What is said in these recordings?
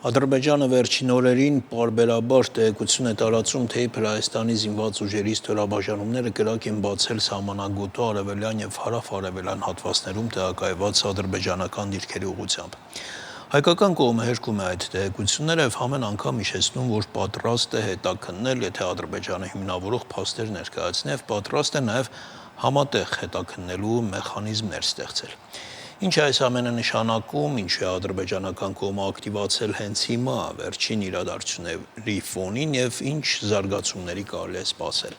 Ադրբեջանը վերջին օրերին պարբերաբար տեղեկություն է տարածում, թե իբր Հայաստանի զինված ուժերի ստորաբաժանումները կրակ են բացել սահմանագոտու արևելյան եւ հարավ-արևելյան հատվածներում տեղակայված ադրբեջանական դիրքերի ուղղությամբ։ Հայկական կողմը հերքում է այդ տեղեկությունները եւ ամեն անգամ հիշեցնում, որ պատրաստ է հետաքննել, եթե Ադրբեջանը հիմնավորող փաստեր ներկայացնի եւ պատրաստ է նաեւ համատեղ հետաքննելու մեխանիզմներ ստեղծել։ Ինչ է այս ամենը նշանակում, ինչու է ադրբեջանական կողմը ակտիվացել հենց հիմա վերջին իրադարձությունների ֆոնին եւ ինչ զարգացումների կարելի է սպասել։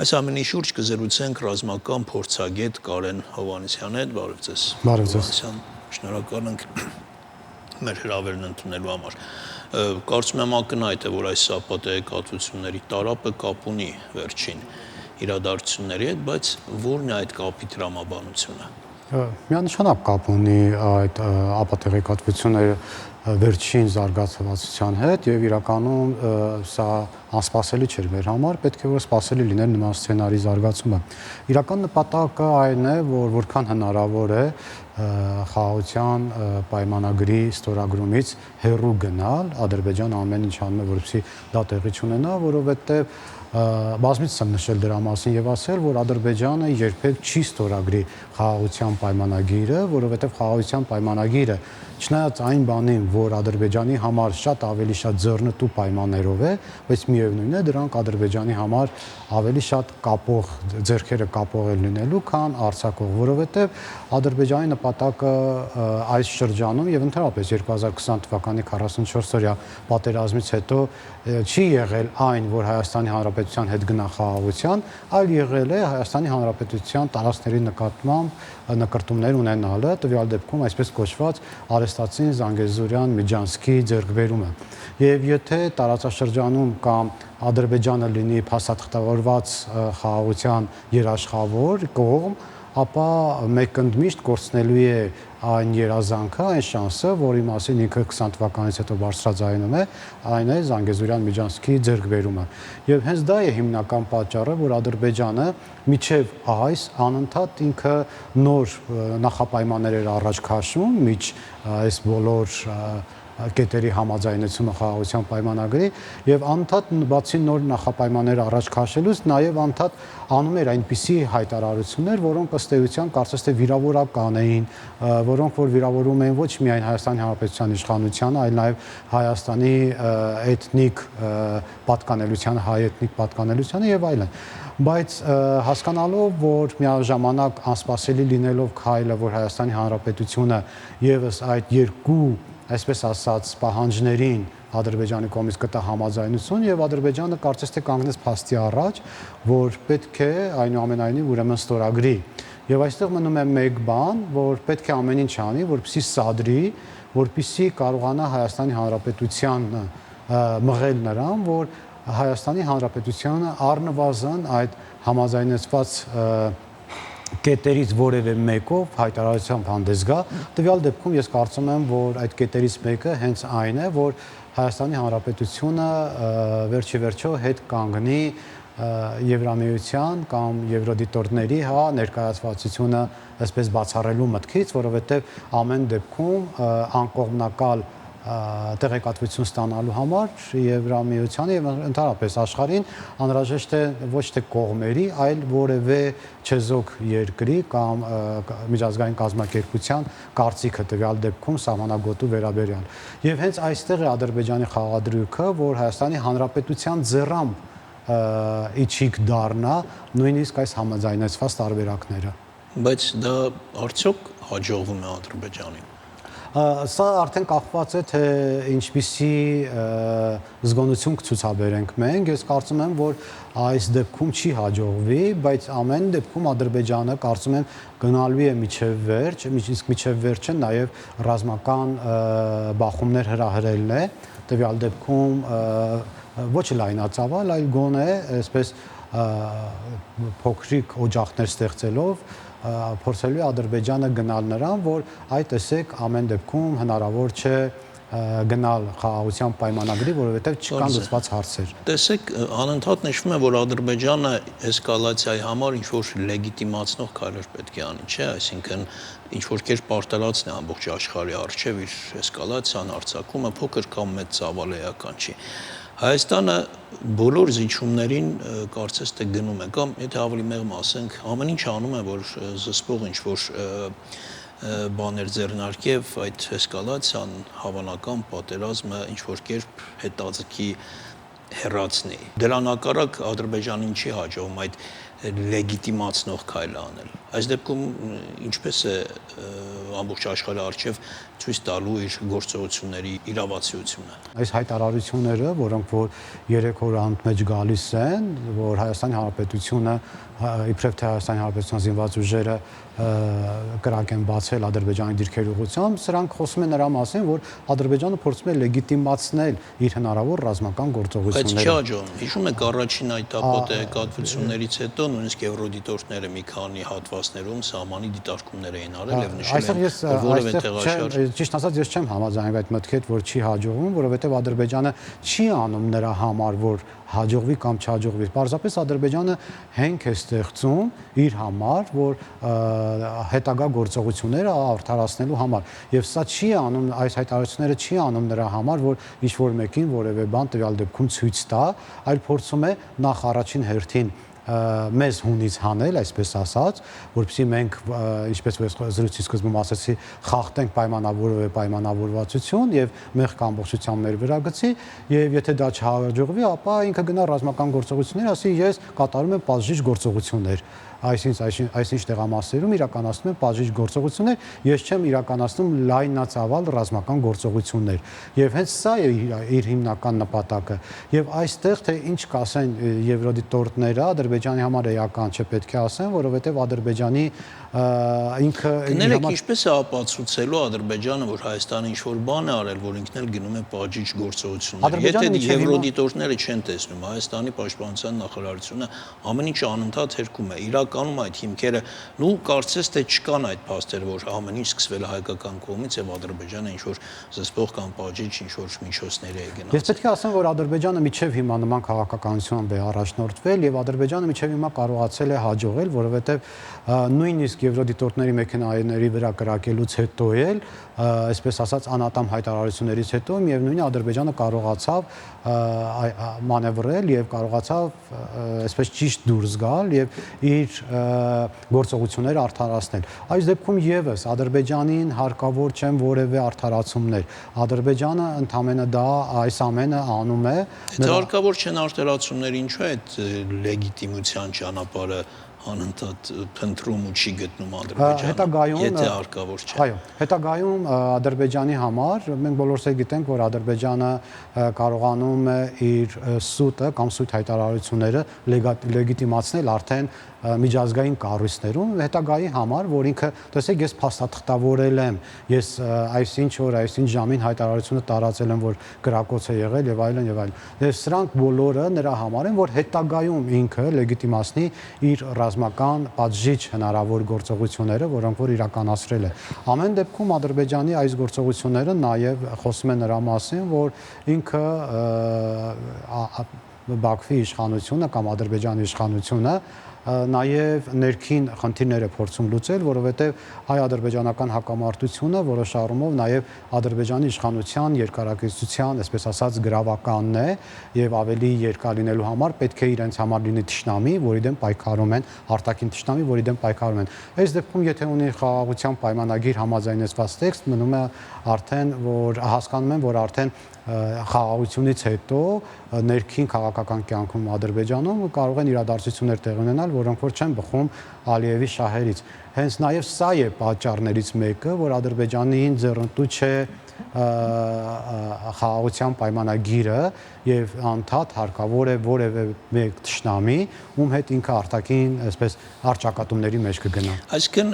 Այս ամենի շուրջ կզրուցենք ռազմական փորձագետ Կարեն Հովհաննիսյանի հետ, բարև ձեզ։ Բարև ձեզ։ Շնորհակալ ենք մեր հրավերն ընդունելու համար։ Կարծում եմ ակնհայտ է, որ այս սապատեգատությունների տարապը կապ ունի վերջին իրադարձությունների հետ, բայց ո՞րն է այդ կապի տրամաբանությունը։ Միանշանակ կապ ունի այդ ապատեղեկատվությունները վերջին զարգացվածության հետ եւ իրականում սա անսպասելի չէր մեր համար, պետք է որ սպասելի լիներ նման սցենարի զարգացումը։ Իրական նպատակը այն է, որ որքան հնարավոր է խաղաղության պայմանագրի ստորագրումից հեռու գնալ, Ադրբեջանը ամեն ինչ անում է, որպեսզի դա տեղի չունենա, որովհետեւ բազմիցս եմ նշել դրա մասին եւ ասել, որ Ադրբեջանը երբեք չի ստորագրի խաղաղության պայմանագիրը, որովհետեւ խաղաղության պայմանագիրը չնայած այն բանին, որ Ադրբեջանի համար շատ ավելի շատ ձեռնտու պայմաններով է, բայց միևնույն է դրանք Ադրբեջանի համար ավելի շատ կապող ձեռքերը կապող են լինելու, քան արձակող, որովհետեւ Ադրբեջանի նպատակը այս շրջանում եւ ընդհանրապես 2020 թվականի 44-օրյա պատերազմից հետո չի եղել այն, որ Հայաստանի Հանրապետության հետ գնա խաղաղության, այլ եղել է Հայաստանի Հանրապետության տարածքների նկատմամբ նկրտումներ ունենալը, տվյալ դեպքում այսպես կոչված Արեստացին, Զանգեզուրյան, Միջանսկի ձեռքբերումը։ Եվ եթե տարածաշրջանում կամ Ադրբեջանը լինի փաստաթղթավորված խաղաղության երաշխավոր կողմ, ապա մեկընդմիշտ կորցնելու է այն երազանքը, այն շանսը, որի մասին ինքը 20 թվականից հետո բարձրաձայնում է, այն է Զանգեզուրյան Միջանսկի ձեռքբերումը։ Եվ հենց դա է հիմնական պատճառը, որ Ադրբեջանը միջև այս անընդհատ ինքը նոր նախապայմաններ էր առաջ քաշում, միջ այս բոլոր կետերի համաձայնեցումը խաղաղության պայմանագրի եւ անընդհատ բացի նոր նախապայմաններ առաջ քաշելուց նաեւ անընդհատ անում էր այնպիսի հայտարարություններ, որոնք ըստ էության կարծես թե վիրավորական էին, որոնք որ վիրավորում էին ոչ միայն Հայաստանի Հանրապետության իշխանությանը, այլ նաեւ Հայաստանի էթնիկ պատկանելությանը, հայ էթնիկ պատկանելությանը եւ այլն։ Բայց հասկանալով, որ միաժամանակ անսպասելի լինելով քայլը, որ Հայաստանի Հանրապետությունը եւս այդ երկու այսպես ասած պահանջներին Ադրբեջանի կողմից կտա համաձայնություն եւ Ադրբեջանը կարծես թե կանգնեց փաստի առաջ, որ պետք է այնուամենայնիվ ուրեմն ստորագրի։ Եվ այստեղ մնում է մեկ բան, որ պետք է ամեն ինչ անի, որպեսզի սադրի, որպեսզի կարողանա Հայաստանի Հանրապետությանը մղել նրան, որ Հայաստանի Հանրապետությանը առնվազն այդ համաձայնեցված կետերից որևէ մեկով հայտարարությամբ հանդես գա, տվյալ դեպքում ես կարծում եմ, որ այդ կետերից մեկը հենց այն է, որ Հայաստանի Հանրապետությունը վերջի վերջո հետ կանգնի Եվրամիության կամ Եվրոդիտորդների ներկայացվածությունը այսպես բացառելու մտքից, որովհետև ամեն դեպքում անկողմնակալ տեղեկատվություն ստանալու համար Եվրամիությանը եւ ընդհանրապես աշխարհին անհրաժեշտ է ոչ թե կողմերի, այլ որևէ չեզոք երկրի կամ միջազգային կազմակերպության կարծիքը տվյալ դեպքում սահմանագոտու վերաբերյալ։ Եվ հենց այստեղ է Ադրբեջանի խաղադրույքը, որ Հայաստանի Հանրապետության ձեռամբ իջիկ դառնա նույնիսկ այս համաձայնեցված տարբերակները։ Բայց դա արդյոք հաջողվում է Ադրբեջանին։ Սա արդեն կախված է, թե ինչպիսի զգոնություն կցուցաբերենք մենք, ես կարծում եմ, որ այս դեպքում չի հաջողվի, բայց ամեն դեպքում Ադրբեջանը կարծում եմ գնալու է միջև վերջ, իսկ միջև վերջը նաև ռազմական բախումներ հրահրելն է, տվյալ դեպքում ոչ լայնածավալ, այլ գոնե այսպես փոքրիկ օջախներ ստեղծելով փորձելու է Ադրբեջանը գնալ նրան, որ այ տեսեք ամեն դեպքում հնարավոր չէ գնալ խաղաղության պայմանագրի, որովհետև չկան լուծված հարցեր։ Տեսեք, անընդհատ նշվում է, որ Ադրբեջանը էսկալացիայի համար ինչ-որ լեգիտիմացնող քայլեր պետք է անի, չէ՞, այսինքն ինչ-որ կերպ արտարացնի ամբողջ աշխարհի առջև իր էսկալացիան, արձակումը փոքր կամ մեծ ծավալեական չի։ Հայաստանը բոլոր զիջումներին կարծես թե գնում է, կամ եթե ավելի մեղմ ասենք, ամեն ինչ անում է, որ զսպող ինչ-որ բաներ ձեռնարկև այդ էսկալացիան, հավանական պատերազմը ինչ-որ կերպ հետաձգի հեռացնի։ Դրան հակառակ Ադրբեջանին չի հաջողվում այդ լեգիտիմացնող քայլը անել։ Այս դեպքում ինչպես է ամբողջ աշխարհի առջև ցույց տալու իր գործողությունների իրավացիությունը։ Այս հայտարարությունները, որոնք որ 3 օր անմեջ գալիս են, որ Հայաստանի Հանրապետությունը իբրև թե Հայաստանի Հանրապետության զինված ուժերը կրակ են բացել Ադրբեջանի դիրքերի ուղղությամբ, սրանք խոսում են նրա մասին, որ Ադրբեջանը փորձում է լեգիտիմացնել իր հնարավոր ռազմական գործողությունները։ Բայց չի հաջողում։ Հիշում եք առաջին այդ ապատեկատվություններից հետո նույնիսկ եվրոդիտորդները մի քանի հատվածներում սահմանի դիտարկումներ էին արել եւ նշել են, որ որևէ տեղաշարժ։ Ճիշտ ասած, ես չեմ համաձայնվում այդ մտքի հետ, որ չի հաջողվում, որովհետեւ Ադրբեջանը չի անում նրա համար, որ հաջողվի կամ չհաջողվի։ Պարզապես Ադրբեջանը հենք է ստեղծում իր համար, որ հետագա գործողությունները արդարացնելու համար։ Եվ սա չի անում, այս հայտարարությունները չի անում նրա համար, որ ինչ-որ մեկին որևէ բան տվյալ դեպքում ցույց տա, այլ փորձում է նախ առաջին հերթին մեզ հունից հանել, այսպես ասած, որպեսզի մենք, ինչպես զրույցի սկզբում ասացի, խախտենք պայմանավորվածություն եւ մեղք ամբողջությամբ մեր վրա գցի, եւ եթե դա չհաջողվի, ապա ինքը գնա ռազմական գործողություններ, ասի ես կատարում եմ պատժիչ գործողություններ։ Այսինչ տեղամասերում իրականացնում են պատժիչ գործողություններ, ես չեմ իրականացնում լայնածավալ ռազմական գործողություններ։ Եվ հենց սա է իր հիմնական նպատակը։ Եվ այստեղ թե ինչ կասեն եվրոդիտորդները, Ադրբեջանի համար էական չպետք է ասեն, որովհետև Ադրբեջանի ինքը Կներեք ինչպես է ապացուցելու Ադրբեջանը, որ Հայաստանը ինչ-որ բան է արել, որ ինքն էլ գնում է պատժիչ գործողություններ։ Եթե եվրոդիտորները չեն տեսնում, Հայաստանի պաշտպանության նախարարությունը ամեն ինչ անընդհատ հերքում է։ Իրականում այդ հիմքերը, նու կարծես թե չկան այդ փաստերը, որ ամեն ինչ սկսվել է հայկական կողմից եւ Ադրբեջանը ինչ-որ զսպող կամ պատժիչ ինչ-որ միջոցներ է գնացել։ Ես պետք է ասեմ, որ Ադրբեջանը միջև հիմա նման քաղաքականությամբ է առաջնորդվել եւ Ադրբեջանը միջև հիմա կարողացել է հաջողել, որովհետեւ նույնիսկ եվրոդիտորդների մեքենաների վրա կրակելուց հետո էլ, այսպես ասած, անատամ հայտարարություններից հետո միևնույնն է Ադրբեջանը կարողացավ մանևրել եւ կարողացավ այսպես ճիշտ դուրս գալ եւ իր գործողությունները արդարացնել։ Այս դեպքում եւս Ադրբեջանին հարկավոր չեն որևէ արդարացումներ։ Ադրբեջանը ընդամենը դա այս ամենը անում է։ Եթե հարկավոր չեն արդարացումներ, ինչու է այդ լեգիտիմության ճանապարհը անընդհատ փնտրում ու չի գտնում Ադրբեջանը, եթե հարկավոր չէ։ Այո, հետագայում Ադրբեջանի համար մենք բոլորս էլ գիտենք, որ Ադրբեջանը կարողանում է իր սուտը կամ սուտ հայտարարությունները լեգիտիմացնել արդեն միջազգային կառույցներում հետագայի համար, որ ինքը, տեսեք, ես փաստաթղթավորել եմ, ես այսինչ ժամին հայտարարությունը տարածել եմ, որ կրակոց է եղել եւ այլն եւ այլն։ Եվ սրանք բոլորը նրա համար են, որ հետագայում ինքը լեգիտիմացնի իր ռազմական պատժիչ հնարավոր գործողությունները, որոնք որ իրականացրել է։ Ամեն դեպքում Ադրբեջանի այս գործողությունները նաեւ խոսում են նրա մասին, որ ինքը Բաքվի իշխանությունը կամ Ադրբեջանի իշխանությունը նաև ներքին խնդիրներ է փորձում լուծել, որովհետև հայ-ադրբեջանական հակամարտությունը որոշ առումով նաև Ադրբեջանի իշխանության երկարակեցության, այսպես ասած, գրավականն է եւ ավելի երկար լինելու համար պետք է իրենց համար լինի թշնամի, որի դեմ պայքարում են, արտաքին թշնամի, որի դեմ պայքարում են։ Այս դեպքում եթե ունի խաղաղության պայմանագիր համաձայնեցված տեքստ, մնում է արդեն, որ հասկանում են, որ արդեն խաղաղությունից հետո ներքին քաղաքական կյանքում Ադրբեջանում կարող են իրադարձություններ տեղի ունենալ, որոնք որ չեն բխում Ալիևի շահերից։ Հենց նաև սա է պատճառներից մեկը, որ Ադրբեջանին ձեռնտու չէ խաղաղության պայմանագիրը եւ անդադ հարկավոր է որևէ մեկ թշնամի, ում հետ ինքը արտաքին, այսպես, արճակատումների մեջ կգնա։ Այսինքն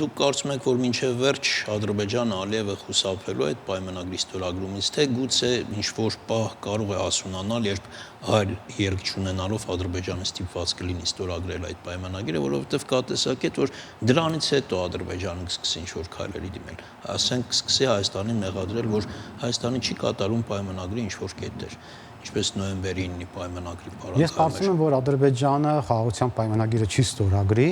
դուք կարծում եք, որ մինչև վերջ Ադրբեջանը Ալիևը խուսափելու այդ պայմանագրի ստորագրումից, թե գուցե ինչ-որ պահ կարող է հասունանալ, երբ այլ երկ չունենալով Ադրբեջանը ստիպված կլինի ստորագրել այդ պայմանագիրը, որովհետև կա տեսակետ, որ դրան դրանից հետո Ադրբեջանը կսկսի ինչ-որ քայլերի դիմել, ասենք սկսի Հայաստանին մեղադրել, որ Հայաստանը չի կատարում պայմանագրի ինչ-որ կետեր, ինչպես նոյեմբերի 9-ի պայմանագրի Ես կարծում եմ, որ Ադրբեջանը խաղաղության պայմանագիրը չի ստորագրի,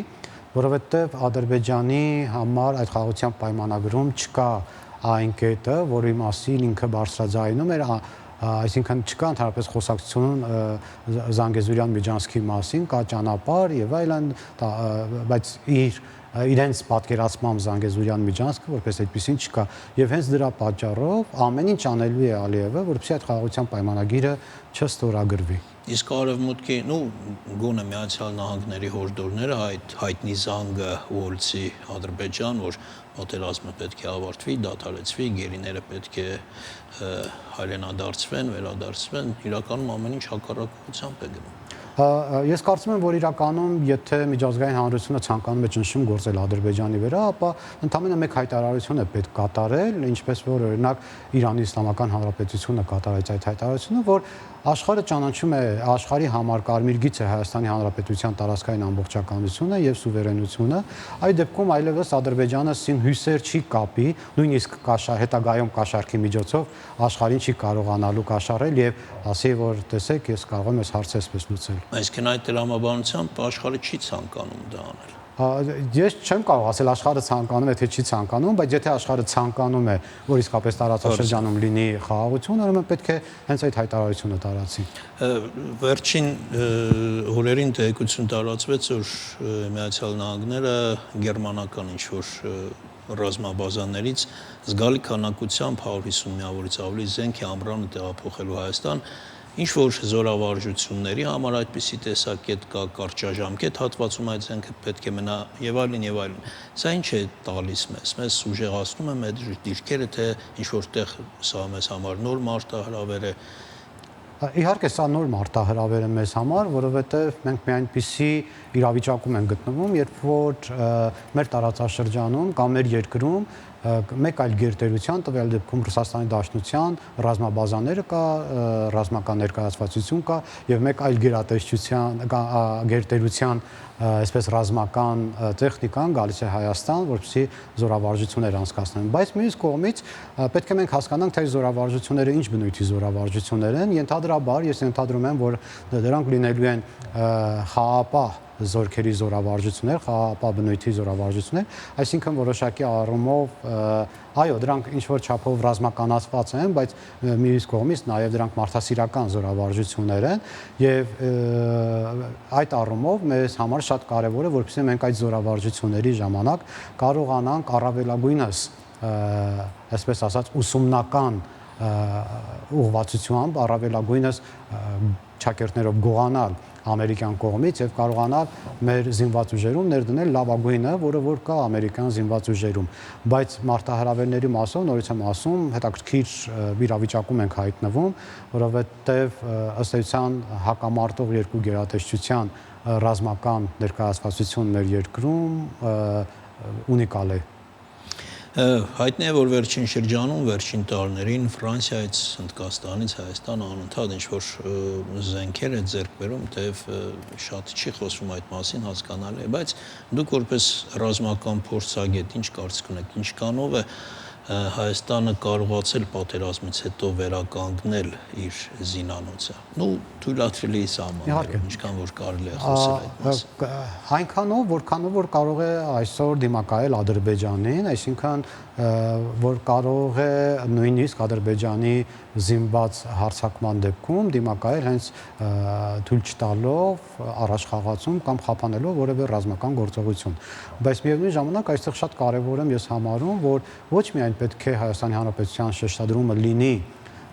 որովհետև Ադրբեջանի համար այդ խաղաղության պայմանագրում չկա այն կետը, որի մասին ինքը բարձրաձայնում էր, այսինքն չկա ընդհանրապես խոսակցություն Զանգեզուրյան Միջանցքի մասին, կա ճանապարհ եւ այլն, բայց իրենց պատկերացմամբ Զանգեզուրյան Միջանցքը որպես այդպեսին չկա եւ հենց դրա պատճառով ամեն ինչ անելու է Ալիևը, որպեսզի այդ խաղաղության պայմանագիրը չստորագրվի։ Իսկ Արևմուտքի, գոնե Միացյալ Նահանգների հորդորները այդ հայտնի զանգը ուղղեցի Ադրբեջան, որ պատերազմը պետք է ավարտվի, դադարեցվի, գերիները պետք է հայրենադարձվեն, վերադարձվեն, իրականում ամեն ինչ հակառակությամբ է գնում։ Ես կարծում եմ, որ իրականում, եթե միջազգային հանրությունը ցանկանում է ճնշում գործել Ադրբեջանի վրա, ապա ընդամենը մեկ հայտարարություն է պետք կատարել, ինչպես որ օրինակ Իրանի Իսլամական Հանրապետությունը կատարեց այդ հայտարարությունը, որ աշխարհը ճանաչում է աշխարհի համար կարմիր գիծ է Հայաստանի Հանրապետության տարածքային ամբողջականությունը եւ սուվերենությունը, այդ դեպքում այլևս Ադրբեջանը սին հույսեր չի կապի, նույնիսկ հետագայում կաշառքի միջոցով աշխարհին չի կարողանալու կաշառել եւ ասի, որ տեսեք, ես կարող եմ այս հարցը այսպես լուծել։ Այսինքն այդ տրամաբանությամբ աշխարհը չի ցանկանում դա անել։ Ես չեմ կարող ասել աշխարհը ցանկանում է թե չի ցանկանում, բայց եթե աշխարհը ցանկանում է, որ իսկապես տարածաշրջանում լինի խաղաղություն, ուրեմն պետք է հենց այդ հայտարարությունը տարածի։ Վերջին օրերին տեղեկություն տարածվեց, որ Միացյալ Նահանգները գերմանական ինչ-որ ռազմաբազաներից զգալի քանակությամբ 150 միավորից ավելի զենք է ամռանը տեղափոխելու Հայաստան, ինչ-որ զորավարժությունների համար այդպիսի տեսակետ կա, կարճաժամկետ հատվածում այդ զենքը պետք է մնա եւ այլն եւ այլն։ Սա ինչ է տալիս մեզ ուժեղացնում է մեր դիրքերը, թե ինչ-որ տեղ սա մեզ համար նոր մարտահրավեր է։ Իհարկե սա նոր մարտահրավեր է մեզ համար, որովհետև մենք մի այնպիսի իրավիճակում ենք գտնվում, երբ որ մեր տարածաշրջանում կամ մեր երկրում մեկ այլ գերտերության, տվյալ դեպքում Ռուսաստանի Դաշնության ռազմաբազաները կա, ռազմական ներկայացվածություն կա եւ մեկ այլ գերտերության այսպես ռազմական տեխնիկան գալիս է Հայաստան, որպեսզի զորավարժություններ անցկացնեն, բայց մյուս կողմից պետք է մենք հասկանանք, թե զորավարժությունները ինչ բնույթի զորավարժություններ են, ենթադրաբար ես ենթադրում եմ, որ դրանք լինելու են խաղապահ զորքերի զորավարժություններ, խաղապահ բնույթի զորավարժություններ, այսինքն որոշակի առումով այո, դրանք ինչ որ չափով ռազմականացված են, բայց մյուս կողմից նաև դրանք մարդասիրական զորավարժություններ են եւ այդ առումով մեզ համար շատ կարեւոր է, որպեսզի մենք այդ զորավարժությունների ժամանակ կարողանանք առավելագույնս այսպես ասած ուսումնական ուղղվածությամբ առավելագույնս ճակերտներով գողանալ ամերիկյան կողմից եւ կարողանալ մեր զինված ուժերում ներդնել լավագույնը, որը որ կա ամերիկյան զինված ուժերում, բայց մարտահրավերների մասով նորից եմ ասում, հետաքրքիր իրավիճակում ենք հայտնվում, որովհետեւ ըստ էության հակամարտող երկու գերատեսչության ռազմական ներկայացվածություն մեր երկրում ունիկալ է։ Հայտնի է, որ վերջին շրջանում, վերջին տարիներին Ֆրանսիայից, Հնդկաստանից Հայաստանը անընդհատ ինչ-որ զենքեր է ձեռք բերում, թեև շատ չի խոսվում այդ մասին, հասկանալի է, բայց դուք որպես ռազմական փորձագետ ինչ կարծիք ունեք, ինչքանով է Հայաստանը կարողացել պատերազմից հետո վերականգնել իր զինանոցը։ Թույլատրելի սահմաններում, ինչքան որ կարելի է խոսել այդ մասին։ Այնքանով, որքանով որ կարող է այսօր դիմակայել Ադրբեջանին, այսինքն որ կարող է նույնիսկ Ադրբեջանի զինված հարձակման դեպքում դիմակայել հենց թույլ չտալով առաջխաղացում կամ խափանելով որևէ ռազմական գործողություն։ Բայց միևնույն ժամանակ այստեղ շատ կարևոր եմ ես համարում, որ ոչ միայն պետք է Հայաստանի Հանրապետության շեշտադրումը լինի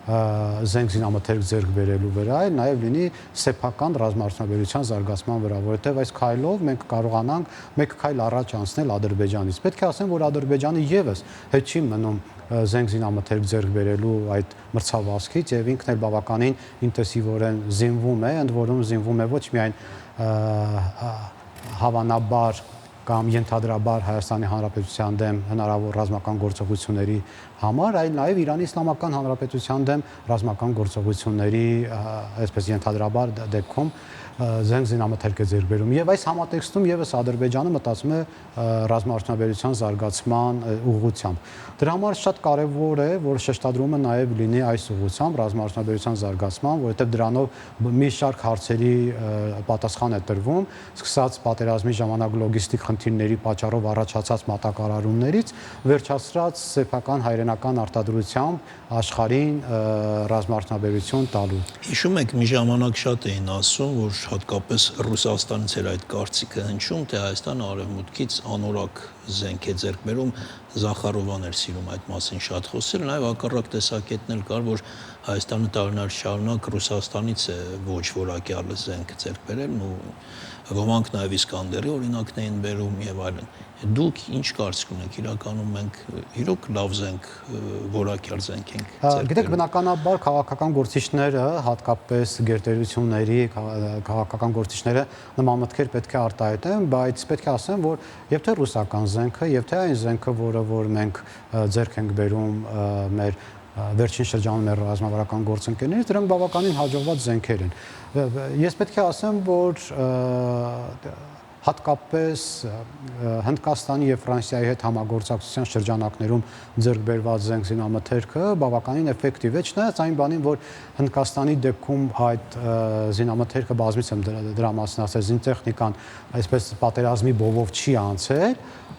զենք զինամթերք ձեռք բերելու վրա, այլ նաև լինի սեփական ռազմաարդյունաբերության զարգացման վրա, որովհետև այս քայլով մենք կարողանանք մեկ քայլ առաջ անցնել Ադրբեջանից։ Պետք է ասեմ, որ Ադրբեջանը եւս հետ չի մնում զենք զինամթերք ձեռք բերելու այդ մրցավազքից եւ ինքն էլ բավականին ինտենսիվորեն զինվում է, ընդ որում զինվում է ոչ միայն հավանաբար կամ ենթադրաբար Հայաստանի Հանրապետության դեմ հնարավոր ռազմական գործողությունների համար, այլ նաև Իրանի Իսլամական Հանրապետության դեմ ռազմական գործողությունների, այսպես ենթադրաբար դեպքում զենք զինամթերք է ձեռք բերում եւ այս համատեքստում եւս Ադրբեջանը մտածում է ռազմաարդյունաբերության զարգացման ուղղությամբ։ Դրա համար շատ կարեւոր է, որ շեշտադրումը նաեւ լինի այս ուղղությամբ ռազմաարդյունաբերության զարգացման, որովհետեւ դրանով մի շարք հարցերի պատասխան է տրվում, սկսած պատերազմի ժամանակ լոգիստիկ խնդիրների պատճառով առաջացած մատակարարումներից, վերջացրած սեփական հայրենական արտադրությամբ աշխարհին ռազմաարդյունաբերություն տալու։ Հիշում եք, մի ժամանակ շատ էին ասում, որ հատկապես Ռուսաստանից էր այդ կարծիքը հնչում, թե Հայաստանը արևմուտքից անորակ զենք է ձեռք բերում, Զախարովան էր սիրում այդ մասին շատ խոսել, նաև հակառակ տեսակետն էլ կար, որ Հայաստանը տարիներ շարունակ Ռուսաստանից է ոչ որակյալ զենք ձեռք բերել, ու ոմանք նաև Իսկանդերի օրինակն էին բերում եւ այլն։ Դուք ինչ կարծիք ունեք, իրականում մենք իրոք լավ զենք, որակյալ զենք ենք ձեռք Գիտեք, բնականաբար քաղաքական գործիչները, հատկապես գերտերությունների քաղաքական գործիչները նման մտքեր պետք է արտահայտեն, բայց պետք է ասեմ, որ եւ թե ռուսական զենքը, եւ թե այն զենքը, որ մենք ձեռք ենք բերում մեր վերջին շրջանում մեր ռազմավարական գործընկերներից, դրանք բավականին հաջողված զենքեր են։ Ես պետք է ասեմ, որ հատկապես Հնդկաստանի եւ Ֆրանսիայի հետ համագործակցության շրջանակներում ձեռք բերված զենք զինամթերքը բավականին էֆեկտիվ է, չնայած այն բանին, որ Հնդկաստանի դեպքում այդ զինամթերքը բազմից եմ դրա մասին ասել, զինտեխնիկան այսպես պատերազմի բովով չի անցել,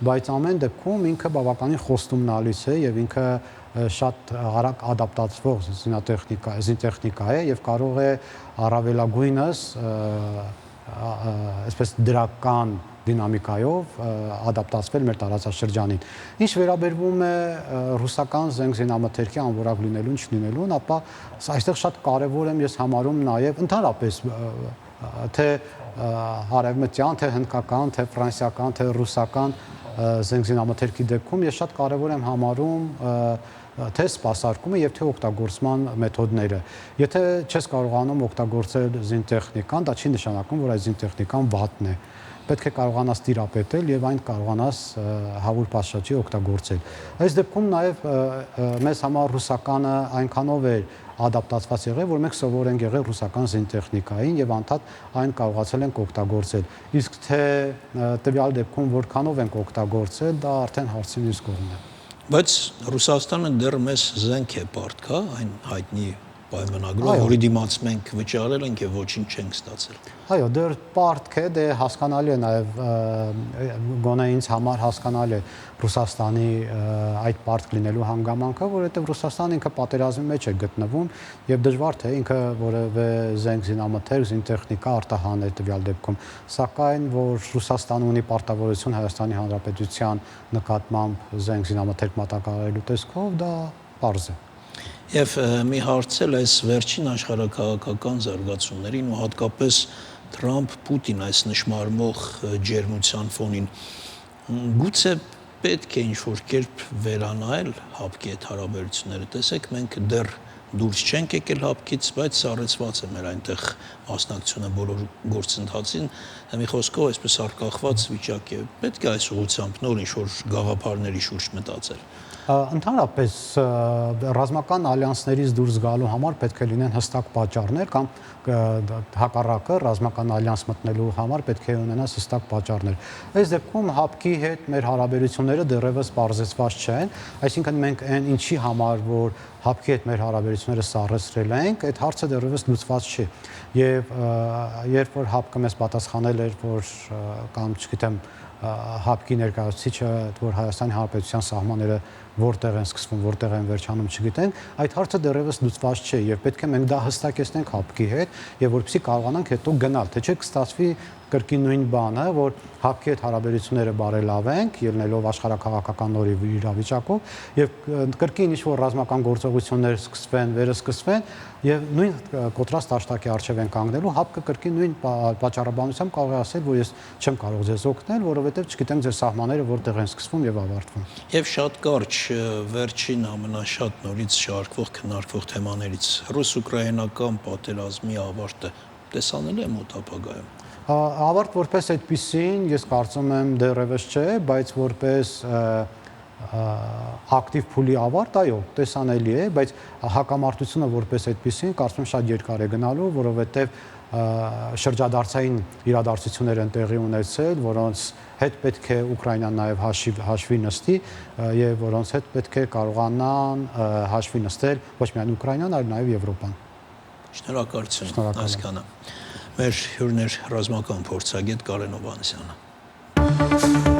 բայց ամեն դեպքում ինքը բավականին խոստումնալից է եւ ինքը շատ արագ ադապտացվող զինտեխնիկա է եւ կարող է առավելագույնս այսպես դրական դինամիկայով ադապտացվել մեր տարածաշրջանին։ Ինչ վերաբերվում է ռուսական զենք զինամթերքի անորակ լինելուն, չլինելուն, ապա այստեղ շատ կարևոր եմ ես համարում նաև ընդհանրապես թե արևմտյան, թե հնդկական, թե ֆրանսիական, թե ռուսական զենք զինամթերքի դեպքում ես շատ կարևոր եմ համարում թե սպասարկումը եւ թե օգտագործման մեթոդները։ Եթե չես կարողանում օգտագործել զինտեխնիկան, դա չի նշանակում, որ այդ զինտեխնիկան վատն է։ Պետք է կարողանաս տիրապետել եւ այն կարողանաս հավուր պատշաճի օգտագործել։ Այս դեպքում նաեւ մեզ համար ռուսականը այնքանով է ադապտացված եղել, որ մենք սովոր ենք եղել ռուսական զինտեխնիկային եւ անդադ այն կարողացել ենք օգտագործել։ Իսկ թե տվյալ դեպքում որքանով ենք օգտագործել, դա արդեն հարցին իս կողմն է։ Բայց Ռուսաստանը դեռ մեզ զենք է պարտքա, այն հայտնի պայմանագրով, որի դիմաց մենք վճարել ենք եւ ոչինչ չենք ստացել։ Այո, դեռ պարտք է, դե հասկանալի է նաև գոնե ինձ համար հասկանալի է Ռուսաստանի այդ պարտք լինելու հանգամանքը, որովհետև Ռուսաստանը ինքը պատերազմի մեջ է գտնվում եւ դժվար թե ինքը որևէ զենք զինամթերք, զինտեխնիկա արտահաներ տվյալ դեպքում, սակայն որ Ռուսաստանը ունի պարտավորություն Հայաստանի Հանրապետության նկատմամբ զենք զինամթերք մատակարարելու տեսքով, դա պարզ է։ Եվ մի հարցել այս վերջին աշխարհակաղակական զարգացումներին ու հատկապես Թրամփ-Պուտին այս նշմարմող ջերմության ֆոնին գուցե պետք է ինչ-որ կերպ վերանայել հապկի այդ հարաբերությունները։ Տեսեք, մենք դեռ դուրս չենք եկել հապկից, բայց սառեցված է մեր այնտեղ մասնակցությունը բոլոր գործընթացին, մի խոսքով այսպես արկախված վիճակ է։ Պետք է այս ուղղությամբ նոր ինչ-որ գաղափարների շուրջ մտածել։ Ընդհանրապես ռազմական ալյանսներից դուրս գալու համար պետք է լինեն հստակ պատճառներ կամ հակառակը ռազմական ալյանս մտնելու համար պետք է ունենան հստակ պատճառներ։ Այս դեպքում հապկի հետ մեր հարաբերությունները դեռևս պարզեցված չեն, այսինքն մենք այն ինչի համար որ հապկի հետ մեր հարաբերությունները սառեցրել ենք, այդ հարցը դեռևս լուծված չի։ Եվ երբ որ հապկը մեզ պատասխանել էր, որ կամ չգիտեմ հապկի ներկայացուցիչը, որ Հայաստանի Հանրապետության սահմանները որտեղ են սկսվում, որտեղ են վերջանում, չգիտենք, այդ հարցը դեռևս լուծված չէ եւ պետք է մենք դա հստակեցնենք հապկի հետ եւ որպեսզի կարողանանք հետո գնալ, թե չէ կստացվի կրկին նույն բանը, որ հապկի հետ հարաբերությունները բարելավենք, ելնելով աշխարհակաղակական նոր իրավիճակով եւ կրկին ինչ-որ ռազմական գործողություններ սկսվեն, վերսկսվեն եւ նույն կոտրած տաշտակի առջև են կանգնելու, հապկը կրկին նույն պատճառաբանությամբ կարող է ասել, որ ես չեմ կարող ձեզ օգնել, որովհետեւ չգիտեմ ձեր սահմանները որտեղ են սկսվում եւ ավարտվում։ Եվ շատ կարճ վերջին ամենաշատ նորից շարքվող քննարկվող թեմաներից ռուս-ուկրաինական պատերազմի ավարտը տեսանելի է մոտ ապագայում։ Ավարտ որպես այդպիսին ես կարծում եմ դեռևս չէ, բայց որպես ակտիվ փուլի ավարտ, այո, տեսանելի է, բայց հակամարտությունը որպես այդպեսին կարծում եմ շատ երկար է գնալու, որովհետև շրջադարձային իրադարձություններ են տեղի ունեցել, որոնց հետ պետք է Ուկրաինան նաև հաշվի նստի եւ որոնց հետ պետք է կարողանան հաշվի նստել ոչ միայն Ուկրաինան, այլ նաև Եվրոպան։ Շնորհակալություն, Այսքանը։ Մեր հյուրն էր ռազմական փորձագետ Կարեն Հովհաննիսյանը։